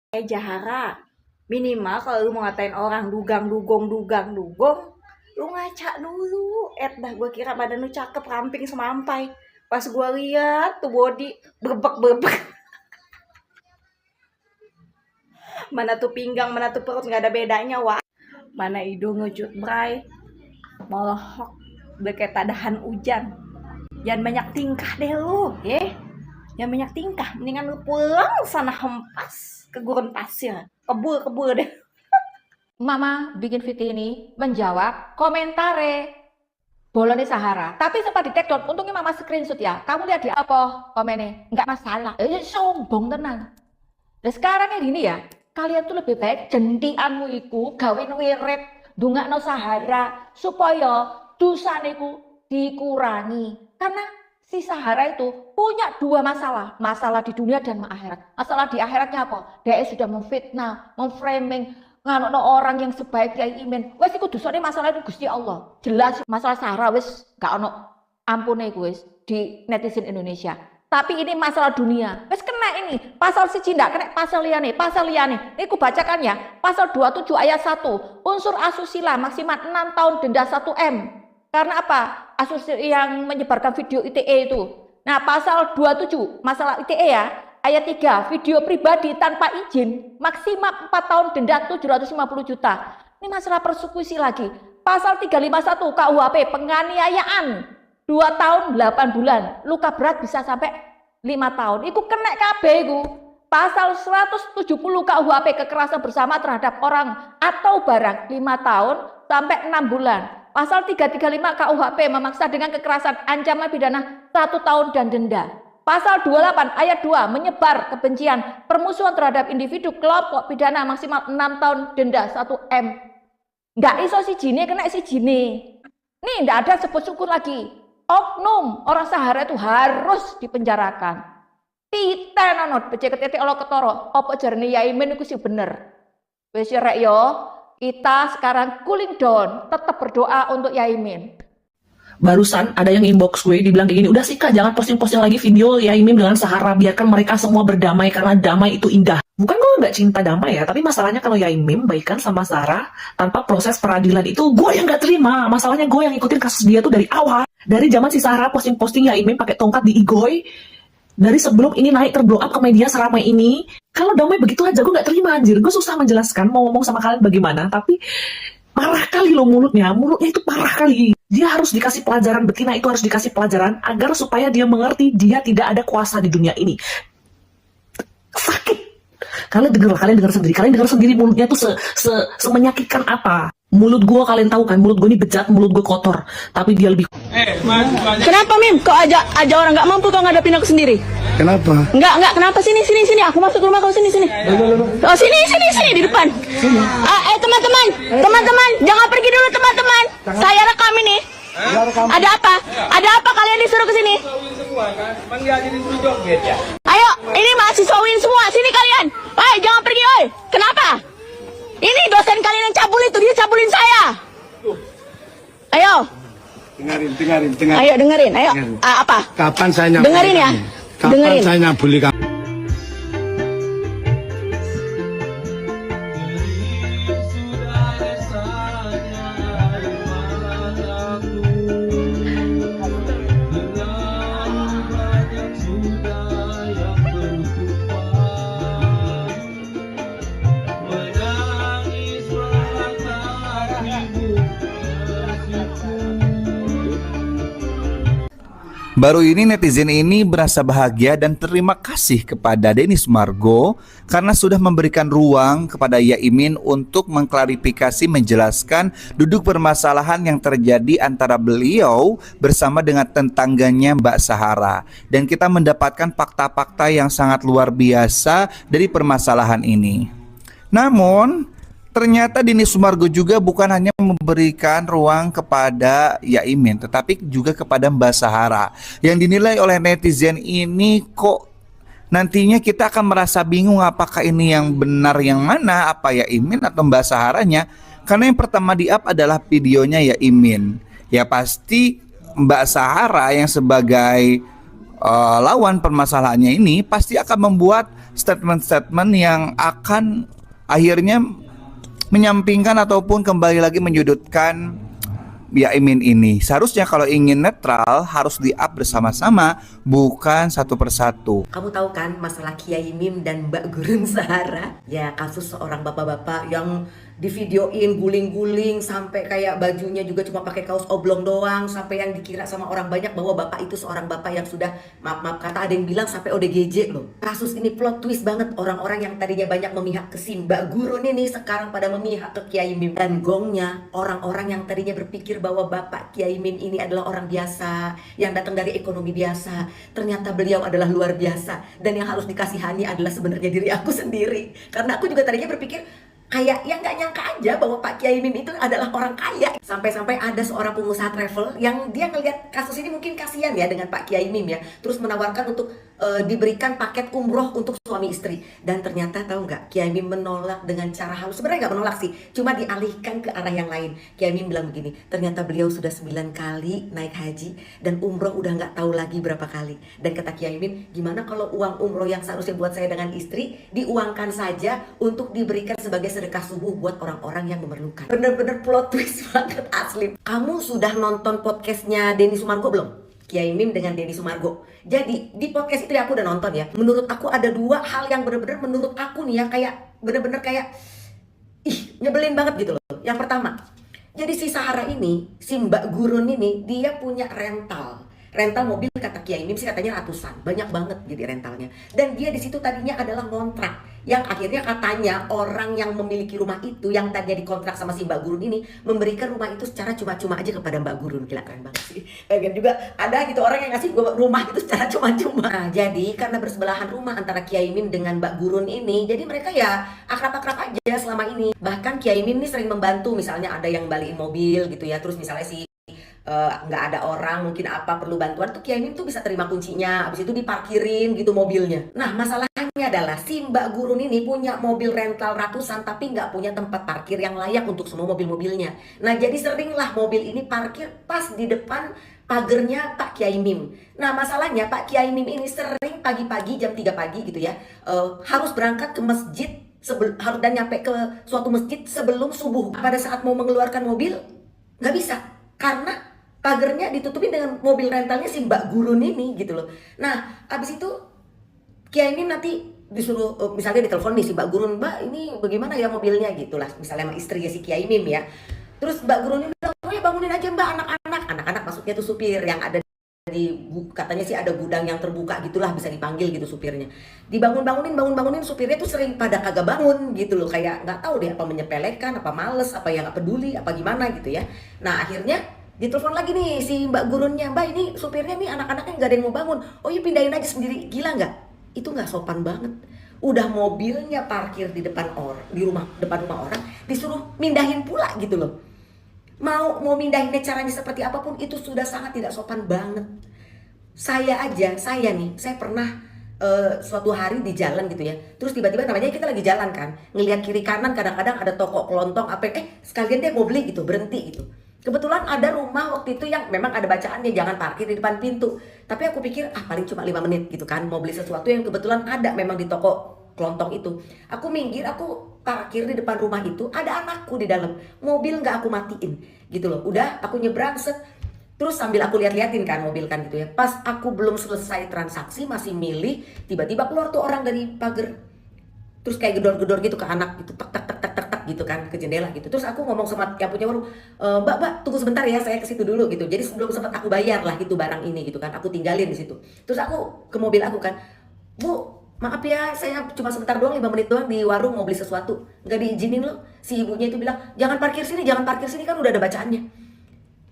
Jahara, minimal kalau lu mau ngatain orang dugang-dugong, lu ngaca dulu. Dah gue kira badan lu cakep, ramping semampai. Pas gue lihat tuh body berbek-berbek. Mana tuh pinggang, mana tuh perut, nggak ada bedanya, wah. Mana hidung ngecut bray, molohok, udah kayak tadahan hujan. Jangan banyak tingkah deh lu, Jangan banyak tingkah, mendingan lu pulang sana hempas ke gurun pasir, kebul deh. Mama bikin video ini menjawab komentare bolone Sahara, tapi sempat di take down. Untungnya mama screenshot ya. Kamu lihat di apa komennya? Nggak masalah. Sombong tenan. Dan sekarang yang gini ya, kalian tuh lebih baik jentianmu iku gawin wirid ndongakno Sahara supaya dosane iku dikurangi. Karena si Sahara itu punya dua masalah di dunia dan akhirat. Masalah di akhiratnya apa? Dia sudah memfitnah, memframing nganokno orang yang sebaik Kyai Imin. Wes iku dosane masalah itu Gusti Allah. Jelas masalah Sahara wes gak ono ampune iku wis di netizen Indonesia. Tapi ini masalah dunia. Wes kena ini. Pasal siji ndak kena pasal liyane. Iku bacakan ya. Pasal 27 ayat 1. Unsur asusila maksimal 6 tahun denda 1 M. Karena apa? Asusila yang menyebarkan video ITE itu. Nah, pasal 27 masalah ITE ya. Ayat 3, video pribadi tanpa izin maksimal 4 tahun denda 750 juta. Ini masalah persekusi lagi. Pasal 351 KUHP penganiayaan 2 tahun 8 bulan. Luka berat bisa sampai 5 tahun. Iku kena kabeh iku. Pasal 170 KUHP kekerasan bersama terhadap orang atau barang 5 tahun sampai 6 bulan. Pasal 335 KUHP memaksa dengan kekerasan ancaman pidana 1 tahun dan denda. Pasal 28 ayat 2 menyebar kebencian, permusuhan terhadap individu, kelompok pidana maksimal 6 tahun denda 1 M. Nggak iso si jine kena si jine. Nih nggak ada sebut syukur lagi. Oknum orang Sahara itu harus dipenjarakan. Titenanot becek-becek Allah ketoro. Apa jarene Yai Imin iku sih bener. Wis rek yo, kita sekarang cooling down, tetap berdoa untuk Yai Imin. Barusan ada yang inbox gue dibilang kayak gini, udah sih Kak jangan posting-posting lagi video ya Imim dengan Sahara, biarkan mereka semua berdamai karena damai itu indah. Bukan gue nggak cinta damai ya, tapi masalahnya kalau Yaimim baikan sama Sarah tanpa proses peradilan itu gue yang nggak terima. Masalahnya gue yang ikutin kasus dia tuh dari awal, dari zaman si Sarah posting-posting Yaimim pakai tongkat di Igoy, dari sebelum ini naik terblow up ke media seramai ini. Kalau damai begitu aja gue nggak terima anjir. Gue susah menjelaskan mau ngomong sama kalian bagaimana, tapi parah kali loh mulutnya itu parah kali. Dia harus dikasih pelajaran, betina itu harus dikasih pelajaran agar supaya dia mengerti dia tidak ada kuasa di dunia ini. Sakit. Kalian dengar sendiri mulutnya tuh semenyakitkan apa. Mulut gue kalian tahu kan, mulut gue ini bejat, mulut gue kotor, tapi dia lebih. Kenapa Mim? Kok aja orang nggak mampu kau ngadapin aku sendiri? Kenapa? Enggak, kenapa sini, aku masuk rumah kau sini. Oh sini di depan. Teman-teman, jangan pergi dulu teman-teman. Saya rekam ini. Ada apa kalian disuruh ke sini? Ayo, ini mahasiswa UIN semua, sini kalian. Jangan pergi, Kenapa? Ini dosen kalian yang cabul itu, dia cabulin saya. Ayo. Dengarin. Ayo dengerin, ayo. Apa? Kapan saya nyabuli Dengerin ya. Kapan Dengerin. saya nyabuli kamu? Baru ini netizen ini berasa bahagia dan terima kasih kepada Denny Sumargo karena sudah memberikan ruang kepada Yaimin untuk mengklarifikasi, menjelaskan duduk permasalahan yang terjadi antara beliau bersama dengan tetangganya Mbak Sahara. Dan kita mendapatkan fakta-fakta yang sangat luar biasa dari permasalahan ini. Namun ternyata Denny Sumargo juga bukan hanya memberikan ruang kepada Yaimin, tetapi juga kepada Mbak Sahara. Yang dinilai oleh netizen ini kok nantinya kita akan merasa bingung apakah ini yang benar yang mana, apa Yaimin atau Mbak Saharanya. Karena yang pertama di-up adalah videonya Yaimin. Ya pasti Mbak Sahara yang sebagai lawan permasalahannya ini pasti akan membuat statement-statement yang akan akhirnya menyampingkan ataupun kembali lagi menyudutkan Yaimin ini. Seharusnya kalau ingin netral harus di-up bersama-sama, bukan satu persatu. Kamu tahu kan masalah Kiai Mim dan Mbak Gurun Sahara? Ya, kasus seorang bapak-bapak yang divideoin guling-guling sampai kayak bajunya juga cuma pakai kaos oblong doang, sampai yang dikira sama orang banyak bahwa bapak itu seorang bapak yang sudah maaf kata ada yang bilang sampai ODGJ loh. Kasus ini plot twist banget. Orang-orang yang tadinya banyak memihak ke si Mbak Gurun ini sekarang pada memihak ke Kiai Mim. Dan gongnya orang-orang yang tadinya berpikir bahwa bapak Kiai Mim ini adalah orang biasa yang datang dari ekonomi biasa, ternyata beliau adalah luar biasa, dan yang harus dikasihani adalah sebenarnya diri aku sendiri. Karena aku juga tadinya berpikir kayak yang nggak nyangka aja bahwa Pak Kiai Mim itu adalah orang kaya. Sampai-sampai ada seorang pengusaha travel yang dia ngelihat kasus ini mungkin kasihan ya dengan Pak Kiai Mim ya, terus menawarkan untuk diberikan paket umroh untuk suami istri. Dan ternyata tahu nggak, Kiai Mim menolak dengan cara halus. Sebenarnya nggak menolak sih, cuma dialihkan ke arah yang lain. Kiai Mim bilang begini, ternyata beliau sudah 9 kali naik haji dan umroh udah nggak tahu lagi berapa kali. Dan kata Kiai Mim, gimana kalau uang umroh yang seharusnya buat saya dengan istri diuangkan saja untuk diberikan sebagai sedekah subuh buat orang-orang yang memerlukan. Bener-bener plot twist banget asli. Kamu sudah nonton podcastnya Denny Sumargo belum? Kiai Mim dengan Denny Sumargo. Jadi di podcast itu ya aku udah nonton ya. Menurut aku ada 2 hal yang bener-bener menurut aku nih ya kayak bener-bener kayak nyebelin banget gitu loh. Yang pertama, jadi si Sahara ini, si Mbak Gurun ini, dia punya rental mobil, kata Kiai Mim sih katanya ratusan, banyak banget jadi rentalnya. Dan dia di situ tadinya adalah kontrak, yang akhirnya katanya orang yang memiliki rumah itu, yang tadinya dikontrak sama si Mbak Gurun ini, memberikan rumah itu secara cuma-cuma aja kepada Mbak Gurun. Gila, keren banget sih. Bagian juga ada gitu orang yang ngasih rumah itu secara cuma-cuma. Nah, jadi karena bersebelahan rumah antara Kiai Mim dengan Mbak Gurun ini, jadi mereka ya akrab-akrab aja selama ini. Bahkan Kiai Mim ini sering membantu, misalnya ada yang balikin mobil gitu ya, terus misalnya si nggak ada orang mungkin apa perlu bantuan tuh Kiai Mim tuh bisa terima kuncinya, habis itu diparkirin gitu mobilnya. Nah, masalahnya adalah si Mbak Gurun ini punya mobil rental ratusan tapi nggak punya tempat parkir yang layak untuk semua mobil-mobilnya. Nah, jadi seringlah mobil ini parkir pas di depan pagernya Pak Kiai Mim. Nah, masalahnya Pak Kiai Mim ini sering pagi-pagi jam 3 pagi gitu ya, harus berangkat ke masjid dan nyampe ke suatu masjid sebelum subuh. Pada saat mau mengeluarkan mobil nggak bisa karena pagernya ditutupin dengan mobil rentalnya si Mbak Gurun ini gitu loh. Nah, abis itu Kiai Mim nanti disuruh misalnya ditelepon nih si Mbak Gurun, "Mbak, ini bagaimana ya mobilnya?" gitulah, misalnya sama istrinya si Kiai Mim ya. Terus Mbak Gurun ini bilang, "Oh ya bangunin aja Mbak anak-anak maksudnya tuh supir yang ada katanya sih ada gudang yang terbuka gitulah, bisa dipanggil gitu supirnya. Bangunin supirnya tuh sering pada kagak bangun gitu loh, kayak nggak tahu deh apa menyepelekan, apa males, apa yang nggak peduli, apa gimana gitu ya. Nah, akhirnya ditelepon lagi nih si Mbak Gurunnya, "Mbak, ini supirnya nih anak-anaknya nggak ada yang mau bangun." "Oh iya pindahin aja sendiri." Gila nggak? Itu nggak sopan banget. Udah mobilnya parkir di depan depan rumah orang, disuruh mindahin pula gitu loh. Mau mindahinnya caranya seperti apapun itu sudah sangat tidak sopan banget. Saya pernah suatu hari di jalan gitu ya, terus tiba-tiba namanya kita lagi jalan kan, ngelihat kiri kanan kadang-kadang ada toko kelontong sekalian dia mau beli gitu, berhenti gitu. Kebetulan ada rumah waktu itu yang memang ada bacaannya jangan parkir di depan pintu. Tapi aku pikir paling cuma 5 menit gitu kan, mau beli sesuatu yang kebetulan ada memang di toko kelontong itu. Aku minggir, aku parkir di depan rumah itu, ada anakku di dalam. Mobil nggak aku matiin gitu loh. Udah aku nyebrang set. Terus sambil aku lihat-liatin kan mobil kan gitu ya. Pas aku belum selesai transaksi masih milih, tiba-tiba keluar tuh orang dari pagar. Terus kayak gedor-gedor gitu ke anak gitu, tak gitu kan ke jendela gitu. Terus aku ngomong sama yang punya warung, Mbak tunggu sebentar ya, saya ke situ dulu gitu. Jadi sebelum sempat aku bayar lah gitu barang ini gitu kan, aku tinggalin di situ. Terus aku ke mobil aku kan, "Bu, maaf ya, saya cuma sebentar doang, 5 menit doang di warung mau beli sesuatu. Nggak diizinin loh." Si ibunya itu bilang, jangan parkir sini kan udah ada bacaannya."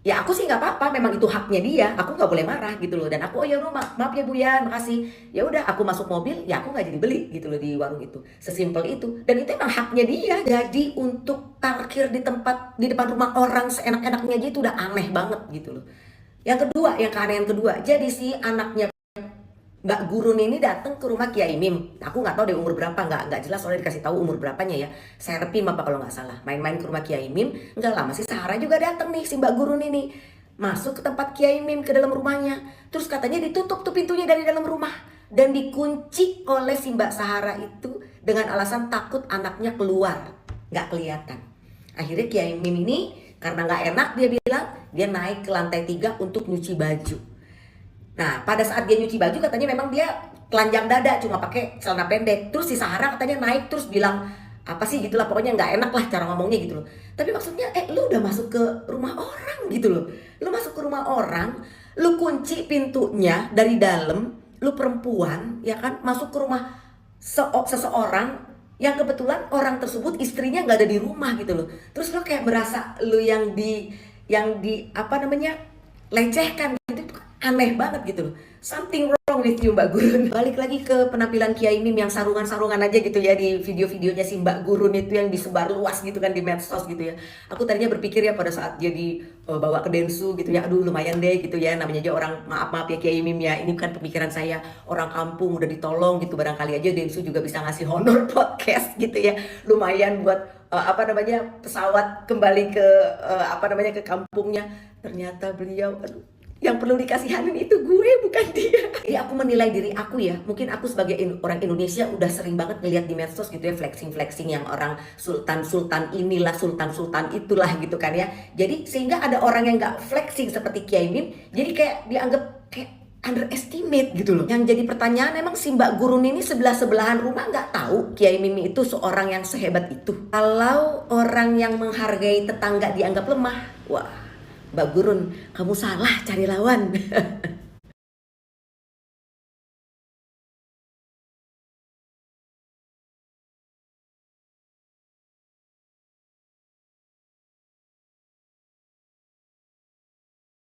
Ya aku sih nggak apa-apa, memang itu haknya dia, aku nggak boleh marah gitu loh. Dan aku, "Oh ya maaf ya Bu ya, makasih." Ya udah, aku masuk mobil, ya aku nggak jadi beli gitu loh di warung itu. Sesimpel itu. Dan itu emang haknya dia. Jadi untuk parkir di depan rumah orang seenak-enaknya aja itu udah aneh banget gitu loh. Yang keanehan kedua, jadi si anaknya Mbak Gurun ini datang ke rumah Kiai Mim. Aku nggak tahu deh umur berapa, nggak jelas soalnya dikasih tahu umur berapanya ya. Serpin apa kalau nggak salah. Main-main ke rumah Kiai Mim, nggak lama si Sahara juga datang nih si Mbak Gurun ini. masuk ke tempat Kiai Mim ke dalam rumahnya. Terus katanya ditutup tuh pintunya dari dalam rumah dan dikunci oleh si Mbak Sahara itu dengan alasan takut anaknya keluar, nggak kelihatan. Akhirnya Kiai Mim ini karena nggak enak dia bilang dia naik ke lantai 3 untuk nyuci baju. Nah pada saat dia nyuci baju katanya memang dia telanjang dada cuma pakai celana pendek. Terus si Sahara katanya naik terus bilang apa sih gitulah, pokoknya nggak enak lah cara ngomongnya gitu loh. Tapi maksudnya lu udah masuk ke rumah orang gitu loh. Lu masuk ke rumah orang, lu kunci pintunya dari dalam, lu perempuan ya kan masuk ke rumah seseorang yang kebetulan orang tersebut istrinya nggak ada di rumah gitu loh. Terus lu kayak berasa lu yang di apa namanya lecehkan gitu, aneh banget gitu loh. Something wrong with you Mbak Gurun. Balik lagi ke penampilan Kiai Mim yang sarungan-sarungan aja gitu ya di video-videonya si Mbak Gurun itu yang disebar luas gitu kan di medsos gitu ya. Aku tadinya berpikir ya pada saat dia dibawa ke Densu gitu ya, aduh lumayan deh gitu ya, namanya aja orang, maaf ya Kiai Mim ya, ini kan pemikiran saya, orang kampung udah ditolong gitu, barangkali aja Densu juga bisa ngasih honor podcast gitu ya, lumayan buat pesawat kembali ke ke kampungnya. Ternyata beliau yang perlu dikasihanin itu gue, bukan dia. Jadi aku menilai diri aku ya, mungkin aku sebagai orang Indonesia udah sering banget ngeliat di medsos gitu ya, flexing yang orang sultan inilah, sultan itulah gitu kan ya. Jadi sehingga ada orang yang gak flexing seperti Kiai Mim, jadi kayak dianggap kayak underestimate gitu loh. Yang jadi pertanyaan, emang si Mbak Gurun ini sebelahan rumah nggak tahu Kiai Mim itu seorang yang sehebat itu? Kalau orang yang menghargai tetangga dianggap lemah, wah Mbak Gurun, kamu salah cari lawan.